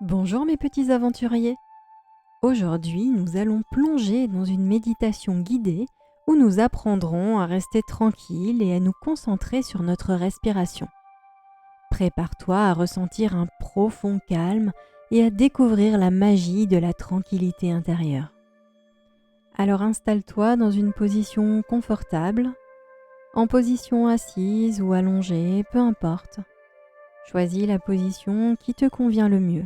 Bonjour mes petits aventuriers. Aujourd'hui, nous allons plonger dans une méditation guidée où nous apprendrons à rester tranquilles et à nous concentrer sur notre respiration. Prépare-toi à ressentir un profond calme et à découvrir la magie de la tranquillité intérieure. Alors installe-toi dans une position confortable, en position assise ou allongée, peu importe. Choisis la position qui te convient le mieux,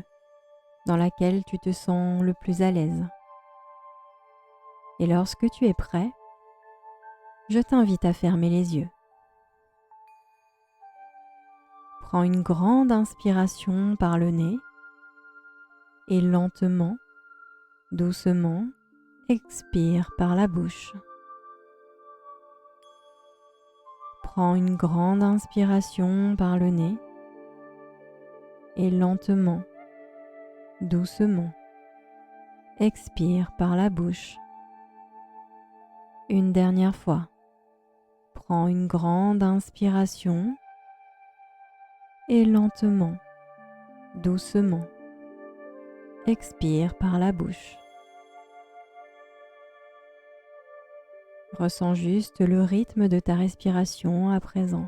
dans laquelle tu te sens le plus à l'aise. Et lorsque tu es prêt, je t'invite à fermer les yeux. Prends une grande inspiration par le nez et lentement, doucement, expire par la bouche. Prends une grande inspiration par le nez et lentement, doucement, expire par la bouche. Une dernière fois, prends une grande inspiration et lentement, doucement, expire par la bouche. Ressens juste le rythme de ta respiration à présent.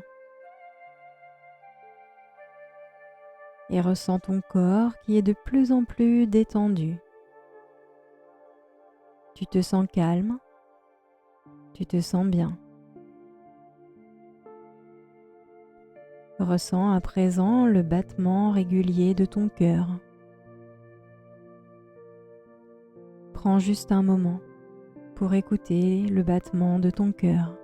Et ressens ton corps qui est de plus en plus détendu. Tu te sens calme, tu te sens bien. Ressens à présent le battement régulier de ton cœur. Prends juste un moment pour écouter le battement de ton cœur.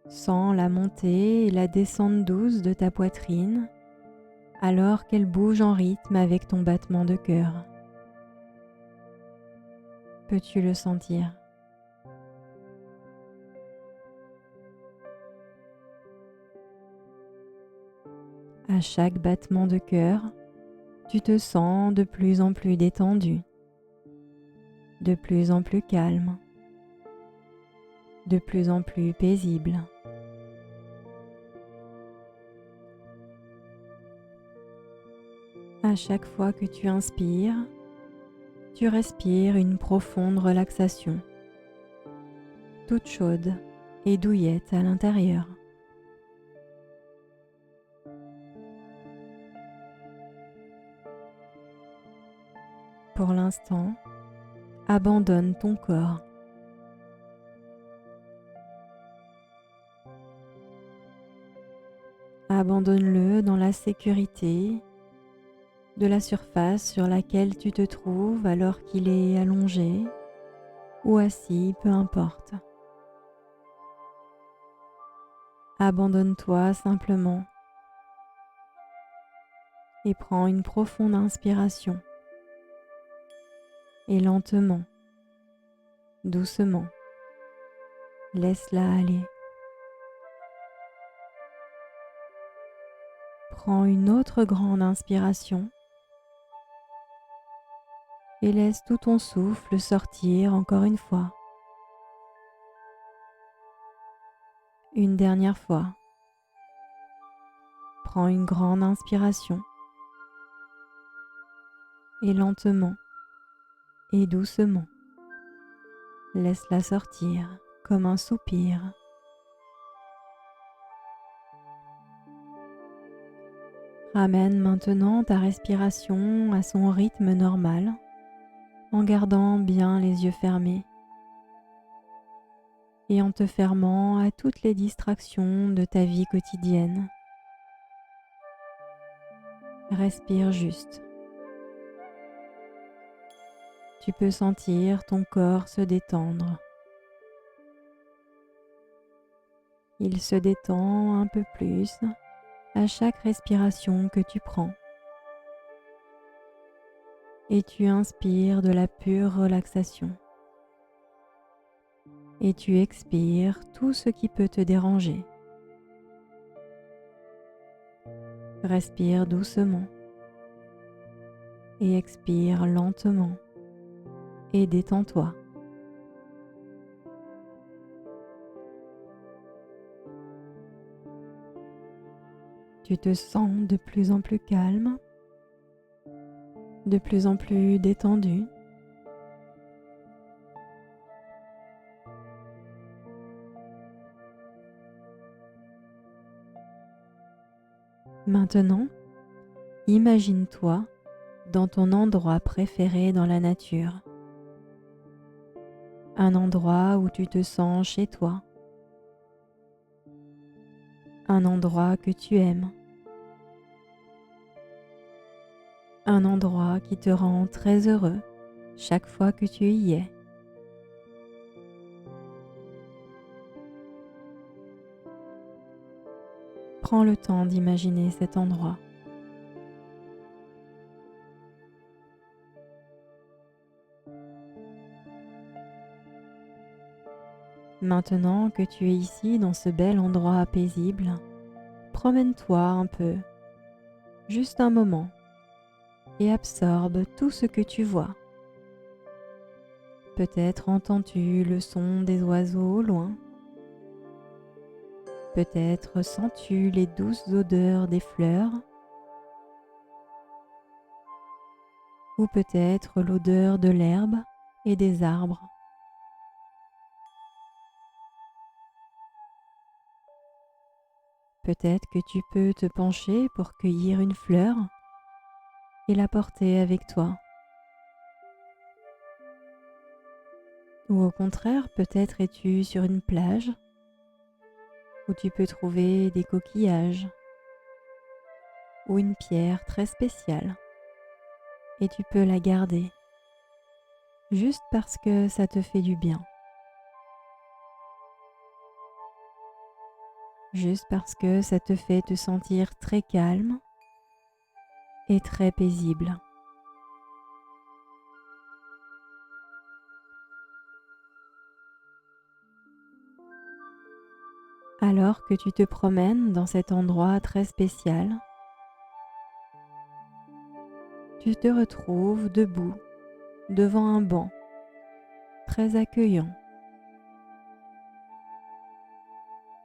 Sens la montée et la descente douce de ta poitrine alors qu'elle bouge en rythme avec ton battement de cœur. Peux-tu le sentir? À chaque battement de cœur, tu te sens de plus en plus détendu, de plus en plus calme, de plus en plus paisible. À chaque fois que tu inspires, tu respires une profonde relaxation, toute chaude et douillette à l'intérieur. Pour l'instant, abandonne ton corps. Abandonne-le dans la sécurité de la surface sur laquelle tu te trouves alors qu'il est allongé ou assis, peu importe. Abandonne-toi simplement et prends une profonde inspiration. Et lentement, doucement, laisse-la aller. Prends une autre grande inspiration et laisse tout ton souffle sortir encore une fois. Une dernière fois. Prends une grande inspiration et lentement et doucement, laisse-la sortir comme un soupir. Ramène maintenant ta respiration à son rythme normal en gardant bien les yeux fermés et en te fermant à toutes les distractions de ta vie quotidienne. Respire juste. Tu peux sentir ton corps se détendre. Il se détend un peu plus à chaque respiration que tu prends. Et tu inspires de la pure relaxation. Et tu expires tout ce qui peut te déranger. Respire doucement et expire lentement et détends-toi. Tu te sens de plus en plus calme, de plus en plus détendu. Maintenant, imagine-toi dans ton endroit préféré dans la nature. Un endroit où tu te sens chez toi. Un endroit que tu aimes. Un endroit qui te rend très heureux chaque fois que tu y es. Prends le temps d'imaginer cet endroit. Maintenant que tu es ici dans ce bel endroit paisible, promène-toi un peu, juste un moment, et absorbe tout ce que tu vois. Peut-être entends-tu le son des oiseaux au loin. Peut-être sens-tu les douces odeurs des fleurs. Ou peut-être l'odeur de l'herbe et des arbres. Peut-être que tu peux te pencher pour cueillir une fleur et la porter avec toi. Ou au contraire, peut-être es-tu sur une plage où tu peux trouver des coquillages ou une pierre très spéciale et tu peux la garder juste parce que ça te fait du bien, juste parce que ça te fait te sentir très calme et très paisible. Alors que tu te promènes dans cet endroit très spécial, tu te retrouves debout devant un banc très accueillant.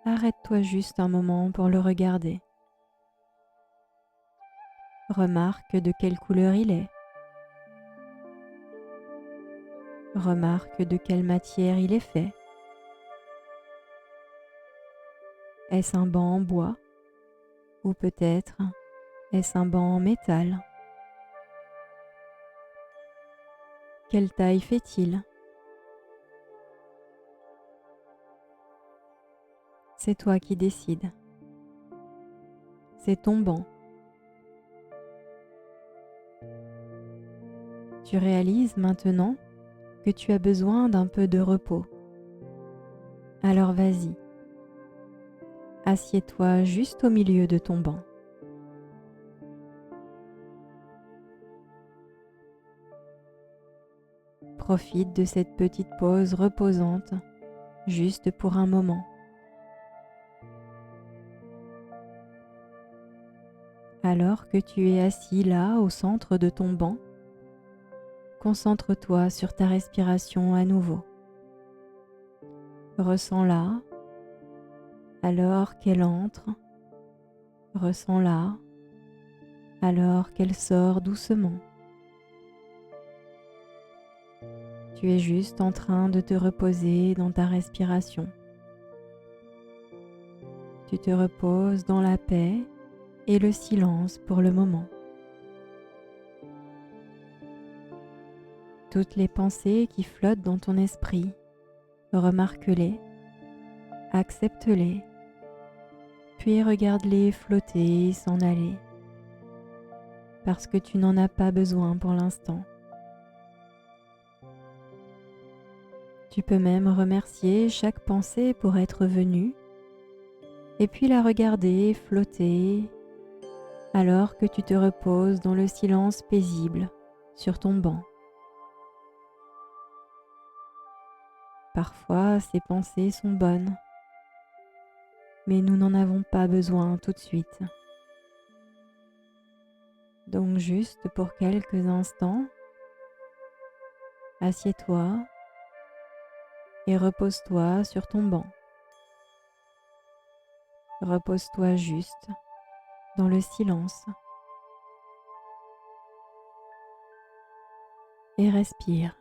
Arrête-toi juste un moment pour le regarder. Remarque de quelle couleur il est. Remarque de quelle matière il est fait. Est-ce un banc en bois ou peut-être est-ce un banc en métal? Quelle taille fait-il? C'est toi qui décides. C'est ton banc. Tu réalises maintenant que tu as besoin d'un peu de repos. Alors vas-y, assieds-toi juste au milieu de ton banc. Profite de cette petite pause reposante, juste pour un moment. Alors que tu es assis là au centre de ton banc, concentre-toi sur ta respiration à nouveau. Ressens-la alors qu'elle entre. Ressens-la alors qu'elle sort doucement. Tu es juste en train de te reposer dans ta respiration. Tu te reposes dans la paix et le silence pour le moment. Toutes les pensées qui flottent dans ton esprit, remarque-les, accepte-les, puis regarde-les flotter et s'en aller, parce que tu n'en as pas besoin pour l'instant. Tu peux même remercier chaque pensée pour être venue, et puis la regarder flotter alors que tu te reposes dans le silence paisible sur ton banc. Parfois, ces pensées sont bonnes, mais nous n'en avons pas besoin tout de suite. Donc juste pour quelques instants, assieds-toi et repose-toi sur ton banc. Repose-toi juste dans le silence et respire.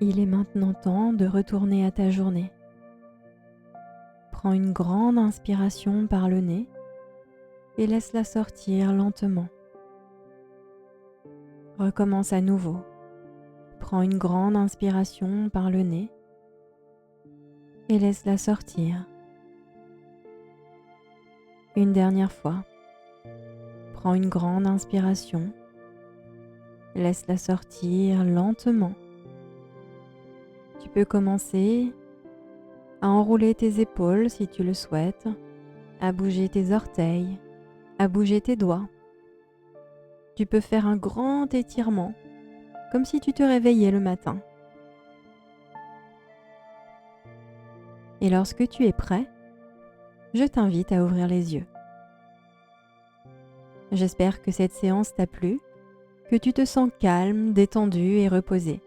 Il est maintenant temps de retourner à ta journée. Prends une grande inspiration par le nez et laisse-la sortir lentement. Recommence à nouveau. Prends une grande inspiration par le nez et laisse-la sortir. Une dernière fois. Prends une grande inspiration. Laisse-la sortir lentement. Tu peux commencer à enrouler tes épaules si tu le souhaites, à bouger tes orteils, à bouger tes doigts. Tu peux faire un grand étirement, comme si tu te réveillais le matin. Et lorsque tu es prêt, je t'invite à ouvrir les yeux. J'espère que cette séance t'a plu, que tu te sens calme, détendu et reposé.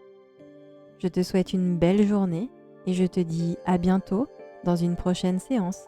Je te souhaite une belle journée et je te dis à bientôt dans une prochaine séance.